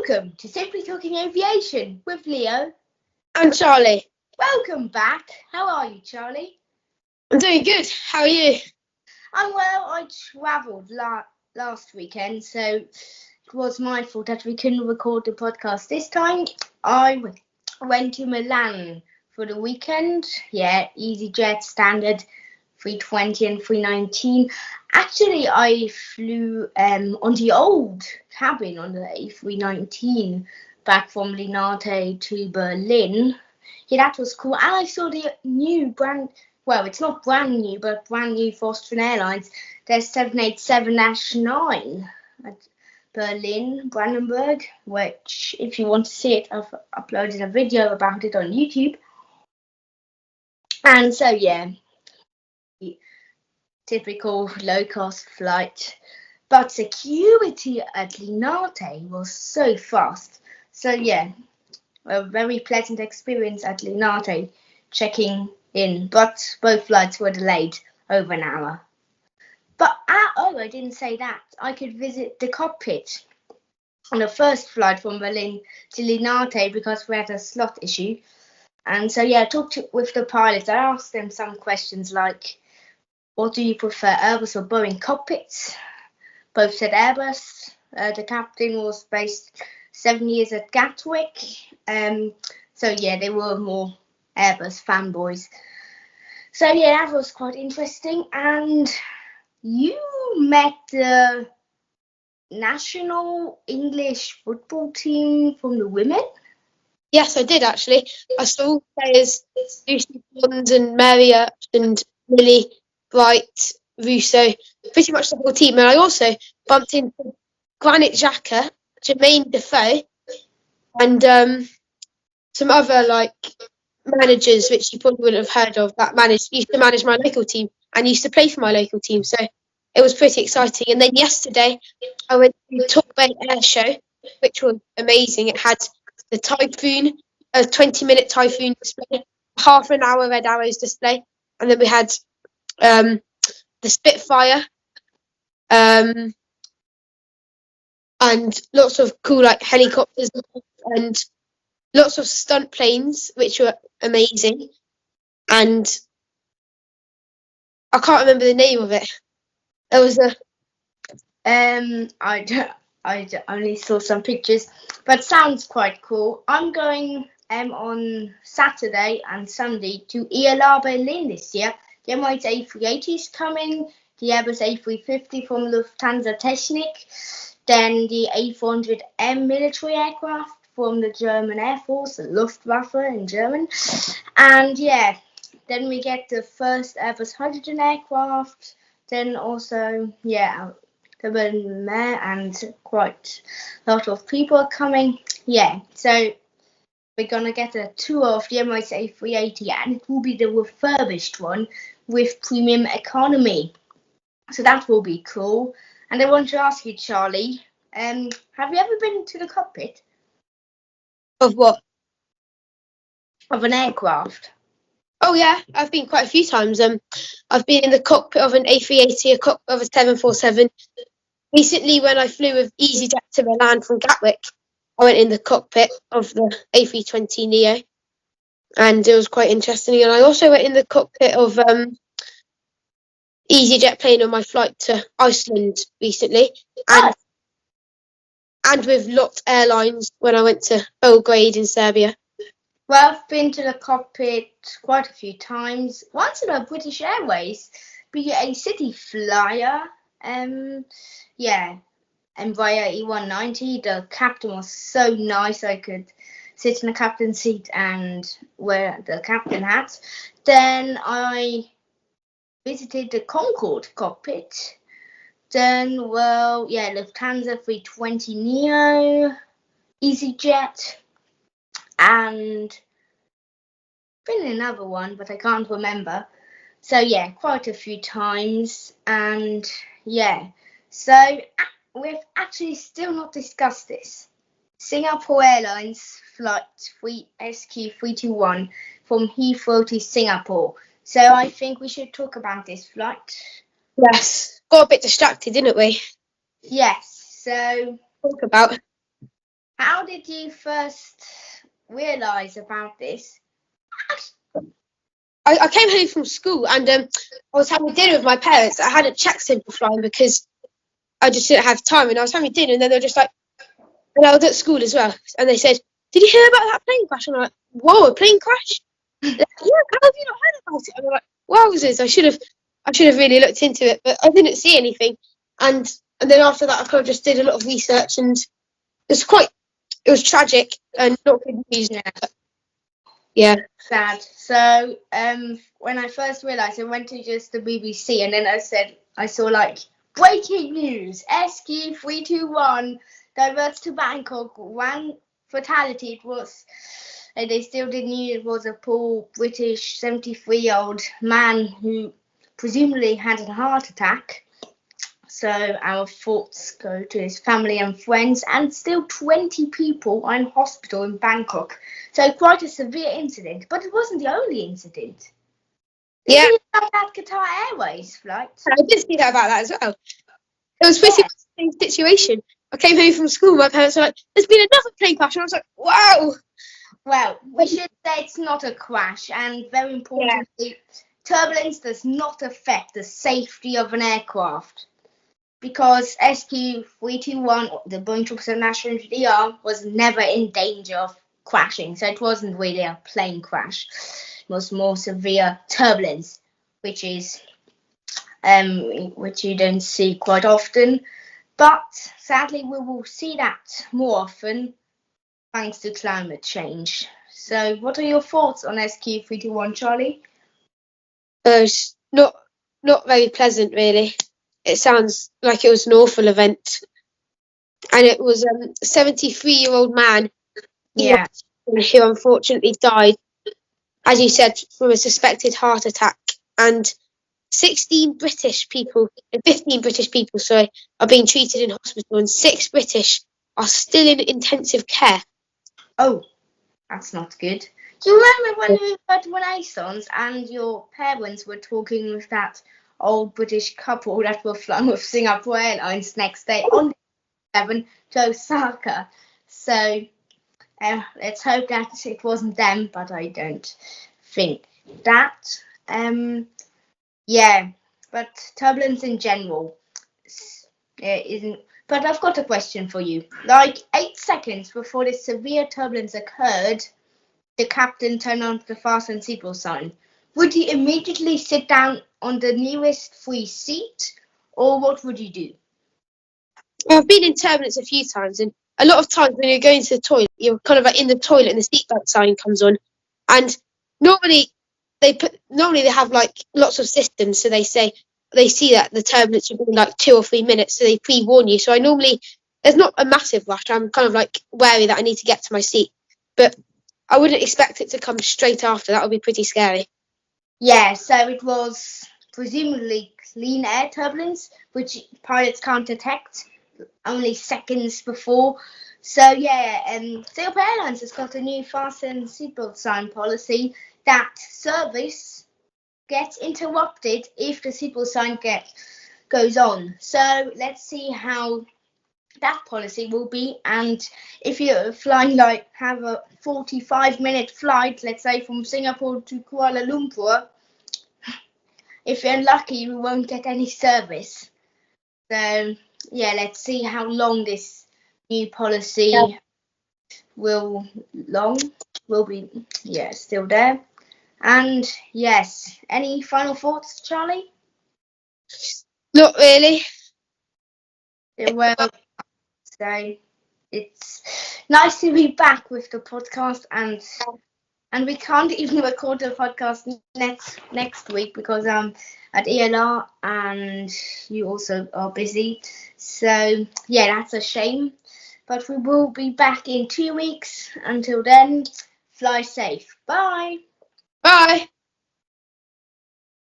Welcome to Simply Talking Aviation with Leo and Charlie. Welcome back. How are you, Charlie? I'm doing good. How are you? I'm well. I travelled last weekend, so it was my fault that we couldn't record the podcast this time. I went to Milan for the weekend. Yeah, EasyJet standard 320 and 319. Actually, I flew on the old cabin on the A319 back from Linate to Berlin. Yeah, that was cool. And I saw the new it's not brand new, but brand new for Austrian Airlines. There's 787-9 at Berlin, Brandenburg, which, if you want to see it, I've uploaded a video about it on YouTube. And so, yeah, typical low-cost flight. But security at Linate was so fast. So, yeah, a very pleasant experience at Linate checking in, but both flights were delayed over an hour. But, I didn't say that. I could visit the cockpit on the first flight from Berlin to Linate because we had a slot issue. And so, yeah, I talked with the pilots. I asked them some questions like, what do you prefer, Airbus or Boeing cockpits? Both said Airbus. The captain was based 7 years at Gatwick. So, yeah, they were more Airbus fanboys. So, yeah, that was quite interesting. And you met the national English football team from the women? Yes, I did actually. I saw all players, Lucy Bond and Mary Earps and Millie Bright, Russo, pretty much the whole team. And I also bumped into Granit Xhaka, Jermaine Defoe, and some other managers which you probably wouldn't have heard of that used to manage my local team and used to play for my local team. So it was pretty exciting. And then yesterday I went to the Talk Bay Air Show, which was amazing. It had the Typhoon, a 20-minute Typhoon display, half an hour Red Arrows display, and then we had the Spitfire, and lots of cool helicopters and lots of stunt planes, which were amazing. And I can't remember the name of it. There was I only saw some pictures, but sounds quite cool. I'm going on Saturday and Sunday to ELR Berlin this year. The Emirates A380 is coming, the Airbus A350 from Lufthansa Technik, then the A400M military aircraft from the German Air Force, the Luftwaffe in German, and yeah, then we get the first Airbus hydrogen aircraft, then also, yeah, and quite a lot of people are coming. Yeah, so we're gonna get a tour of the Emirates A380, and it will be the refurbished one with premium economy. So that will be cool. And I want to ask you, Charlie, have you ever been to the cockpit? Of what? Of an aircraft. Oh yeah, I've been quite a few times. I've been in the cockpit of an A380, a cockpit of a 747. Recently, when I flew with EasyJet to Milan from Gatwick, I went in the cockpit of the A320neo, and it was quite interesting. And I also went in the cockpit of EasyJet plane on my flight to Iceland recently, and with LOT Airlines when I went to Belgrade in Serbia. Well, I've been to the cockpit quite a few times. Once in a British Airways, be a city flyer. Yeah, and via E190, the captain was so nice. I could sit in the captain's seat and wear the captain hat. Then I visited the Concorde cockpit. Then, Lufthansa 320neo, EasyJet, and been in another one, but I can't remember. So yeah, quite a few times, and yeah, so we've actually still not discussed this. Singapore Airlines flight SQ321 from Heathrow to Singapore. So I think we should talk about this flight. Yes, got a bit distracted, didn't we? Yes, so talk about. How did you first realise about this? I came home from school and I was having dinner with my parents. I hadn't checked Simplify because I just didn't have time, and I was having dinner, and then they were just like, and I was at school as well, and they said, "Did you hear about that plane crash?" And I'm like, "Whoa, a plane crash?" Like, yeah, how have you not heard about it? And I'm like, "Wowzers, I should have really looked into it, but I didn't see anything." And then after that, I kind of just did a lot of research, and it was tragic and not good news. Yeah. Yeah. Sad. So when I first realised, I went to just the BBC, and then I saw like breaking news: SQ321 diverts to Bangkok. One fatality. It was. And they still didn't know it was a poor British 73-year-old man who presumably had a heart attack. So our thoughts go to his family and friends, and still 20 people are in hospital in Bangkok. So quite a severe incident, but it wasn't the only incident. Did you hear about that Qatar Airways flight? I did see that about that as well. It was pretty much the same situation. I came home from school, my parents were like, "There's been another plane crash," and I was like, "Wow." Well, we should say it's not a crash, and very importantly, turbulence does not affect the safety of an aircraft. Because SQ321, the Boeing 777-300ER, was never in danger of crashing, so it wasn't really a plane crash. It was more severe turbulence, which you don't see quite often. But sadly, we will see that more often thanks to climate change. So, what are your thoughts on SQ321, Charlie? It's not very pleasant, really. It sounds like it was an awful event, and it was a 73-year-old man who unfortunately died, as you said, from a suspected heart attack. And 15 British people, sorry, are being treated in hospital, and 6 British are still in intensive care. Oh, that's not good. Do you remember when we heard Renaissance and your parents were talking with that old British couple that were flown with Singapore Airlines next day on 7 to Osaka? So let's hope that it wasn't them, but I don't think that. Yeah, but turbulence in general isn't. But I've got a question for you. Like 8 seconds before this severe turbulence occurred, the captain turned on the fasten seatbelt sign. Would you immediately sit down on the nearest free seat, or what would you do? I've been in turbulence a few times, and a lot of times when you're going to the toilet, you're kind of like in the toilet and the seatbelt sign comes on. And normally they have like lots of systems, so they see that the turbulence will be like 2 or 3 minutes, so they pre-warn you. So there's not a massive rush. I'm kind of like wary that I need to get to my seat, but I wouldn't expect it to come straight after. That would be pretty scary. Yeah, so it was presumably clean air turbulence, which pilots can't detect only seconds before. So yeah, Singapore Airlines has got a new fasten seatbelt sign policy that service gets interrupted if the seatbelt sign goes on. So let's see how that policy will be, and if you're flying have a 45-minute flight, let's say from Singapore to Kuala Lumpur, if you're unlucky you won't get any service. So yeah, let's see how long this new policy will be still there. And yes, any final thoughts, Charlie? Not really. Well, so it's nice to be back with the podcast, and we can't even record the podcast next week because I'm at ELR and you also are busy. So yeah, that's a shame. But we will be back in 2 weeks. Until then, fly safe. Bye. Bye.